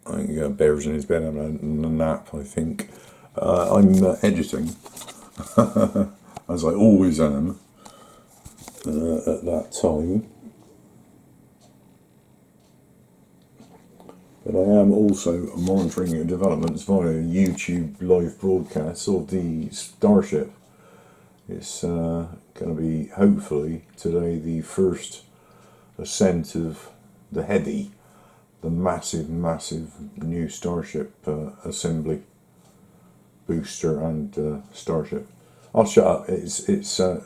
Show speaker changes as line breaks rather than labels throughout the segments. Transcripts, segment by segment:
I think Bear's in his bed having a nap, I think. I'm editing, as I always am at that time. But I am also monitoring developments via YouTube live broadcasts of the Starship. It's going to be, hopefully, today the first ascent of the Heavy, the massive new Starship assembly, booster and Starship. I'll shut up. It's 5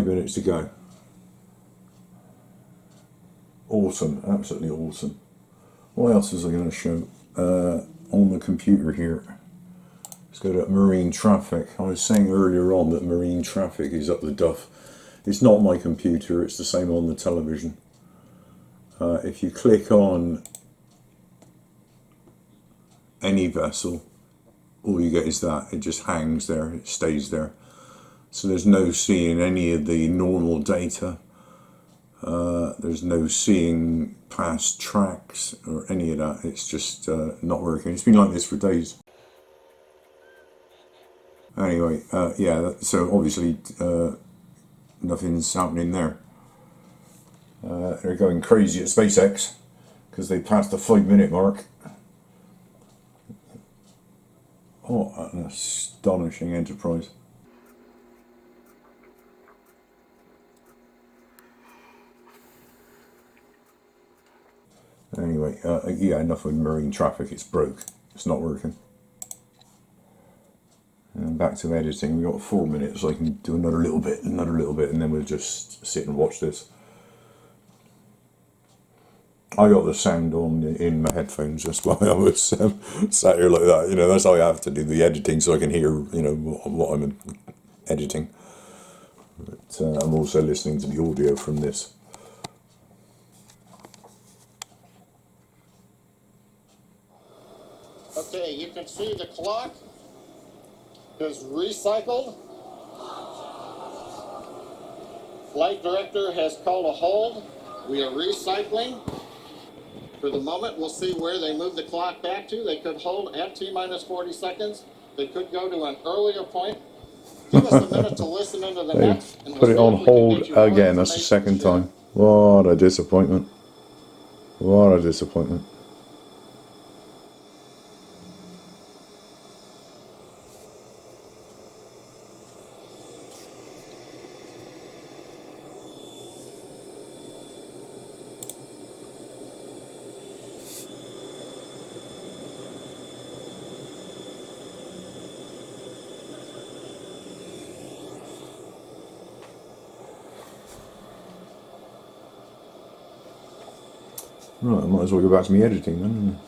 minutes to go. Awesome, absolutely awesome. What else was I going to show on the computer here? Let's go to marine traffic. I was saying earlier on that marine traffic is up the duff. It's not my computer, it's the same on the television. If you click on any vessel, all you get is that. It just hangs there, it stays there. So there's no seeing any of the normal data. There's no seeing past tracks or any of that. It's just not working. It's been like this for days. Anyway, yeah, so obviously nothing's happening there. They're going crazy at SpaceX because they passed the 5 minute mark. Oh, an astonishing enterprise. Anyway, yeah, enough with marine traffic. It's broke. It's not working. And back to editing. We've got 4 minutes, so I can do another little bit, and then we'll just sit and watch this. I got the sound on in my headphones just while I was sat here like that. You know, that's how I have to do the editing, so I can hear, you know, what I'm editing. But I'm also listening to the audio from this.
Okay, you can see the clock is recycled. Flight director has called a hold. We are recycling. For the moment, we'll see where they move the clock back to. They could hold at T-minus 40 seconds. They could go to an earlier point. Give us a minute to listen into the net. And
Put it on hold again. That's the second time. What a disappointment. What a disappointment. Right, I might as well go back to me editing then.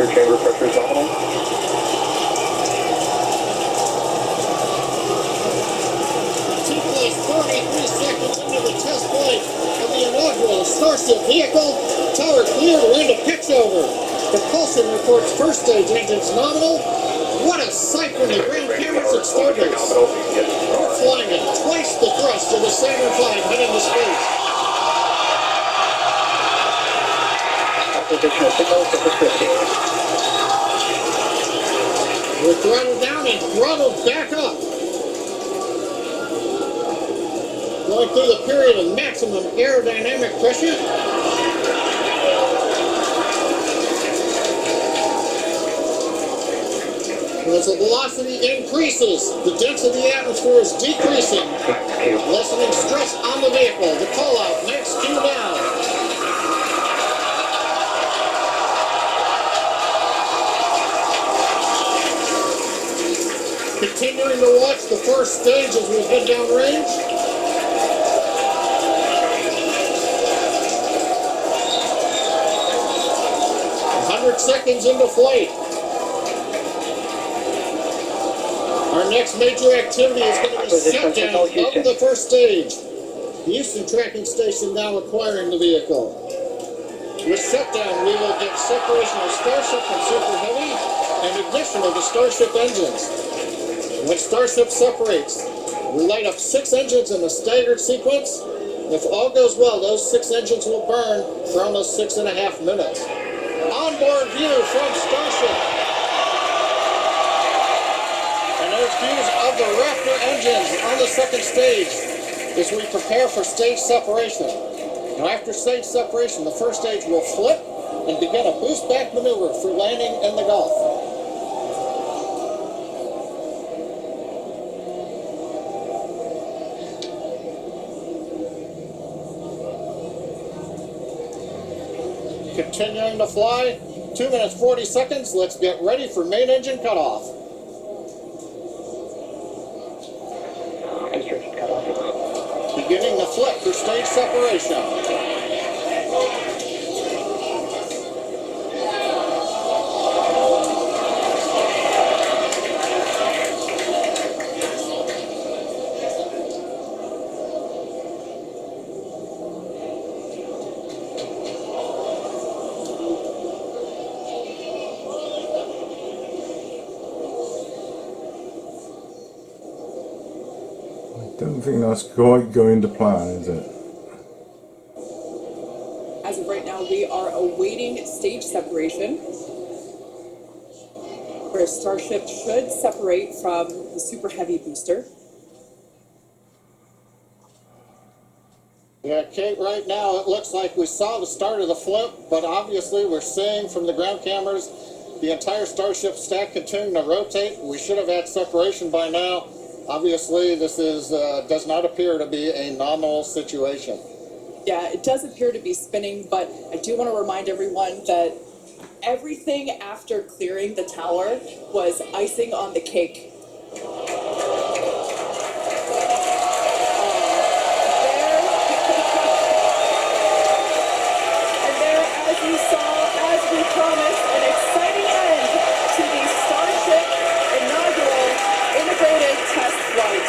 Chamber pressure is nominal.
T-plus 33 seconds into the test flight of the inaugural Starship vehicle. Tower clear, we're into pitch over. Propulsion reports first stage engines nominal. What a sight from the ground cameras at Starbase. We're flying at twice the thrust of the Saturn V heading to space.
Acquisition of signal surface 15.
We're throttled down and throttled back up. Going through the period of maximum aerodynamic pressure. As the velocity increases, the density of the atmosphere is decreasing, lessening stress on the vehicle. The call out, max Q now. Continuing to watch the first stage as we head downrange. Seconds into flight. Our next major activity is going to be shutdown of the first stage. The Houston tracking station now acquiring the vehicle. With shutdown, we will get separation of Starship from Super Heavy and ignition of the Starship engines. When Starship separates, we light up 6 engines in a staggered sequence. If all goes well, those 6 engines will burn for almost 6.5 minutes. Onboard view from Starship. And there's views of the Raptor engines on the second stage as we prepare for stage separation. Now after stage separation, the first stage will flip and begin a boost back maneuver for landing in the Gulf. Continuing to fly, 2 minutes 40 seconds. Let's get ready for main engine cutoff.
Distribution cutoff.
Beginning the flip for stage separation.
Don't think that's quite going to plan, is it?
As of right now, we are awaiting stage separation, where Starship should separate from the Super Heavy booster.
Yeah, Kate, right now it looks like we saw the start of the flip, but obviously we're seeing from the ground cameras the entire Starship stack continuing to rotate. We should have had separation by now. Obviously, this is does not appear to be a nominal situation.
Yeah, it does appear to be spinning, but I do want to remind everyone that everything after clearing the tower was icing on the cake. And there, as you saw, as we promised, an exciting end to the Starship inaugural integrated test flight.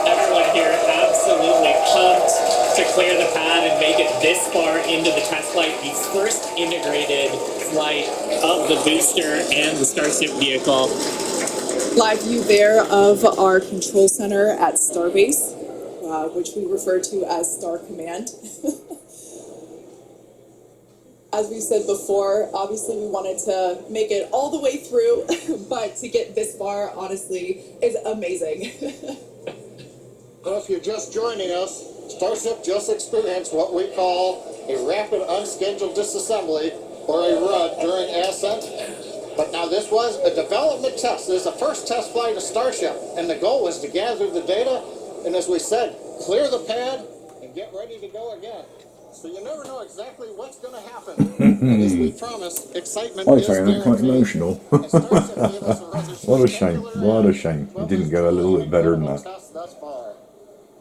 Everyone here absolutely pumped to clear the pad and make it this far into the test flight, the first integrated flight of the booster and the Starship vehicle.
Live view there of our control center at Starbase, which we refer to as Star Command. As we said before, obviously we wanted to make it all the way through, but to get this far, honestly, is amazing.
Well, if you're just joining us, Starship just experienced what we call a rapid unscheduled disassembly or a RUD during ascent. But now this was a development test. This is the first test flight of Starship, and the goal was to gather the data, and as we said, clear the pad and get ready to go again. So you never know exactly what's going to happen. And as we promised, excitement
I
is
found it quite
guaranteed.
emotional.
And Starship gave us a rather
What a shame,
spectacular
what a
end.
shame.
Well,
It didn't
it's
go a little
truly
bit better than
incredible
that.
test thus far.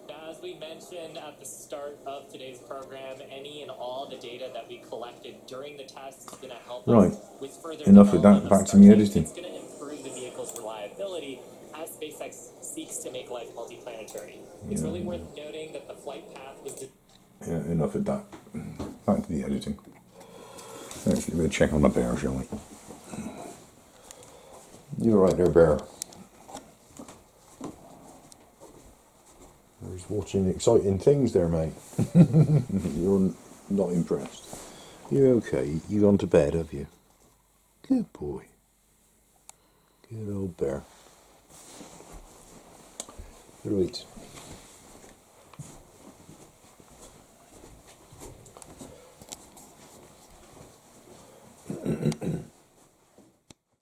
Now, as we mentioned at the start of today's program, any and all the data that we collected during the test is going to help
Right.
us with further
Enough of
development
that,
of
back to me
Starship.
editing.
It's going to improve the vehicle's reliability as SpaceX seeks to make life multiplanetary. It's really worth noting that the flight path was
Yeah, enough of that. Back to the editing. Let's give it a check on the bear, shall we? You're right there, bear. I was watching exciting things there, mate. You're not impressed. You okay? You gone to bed, have you? Good boy. Good old bear.
through it.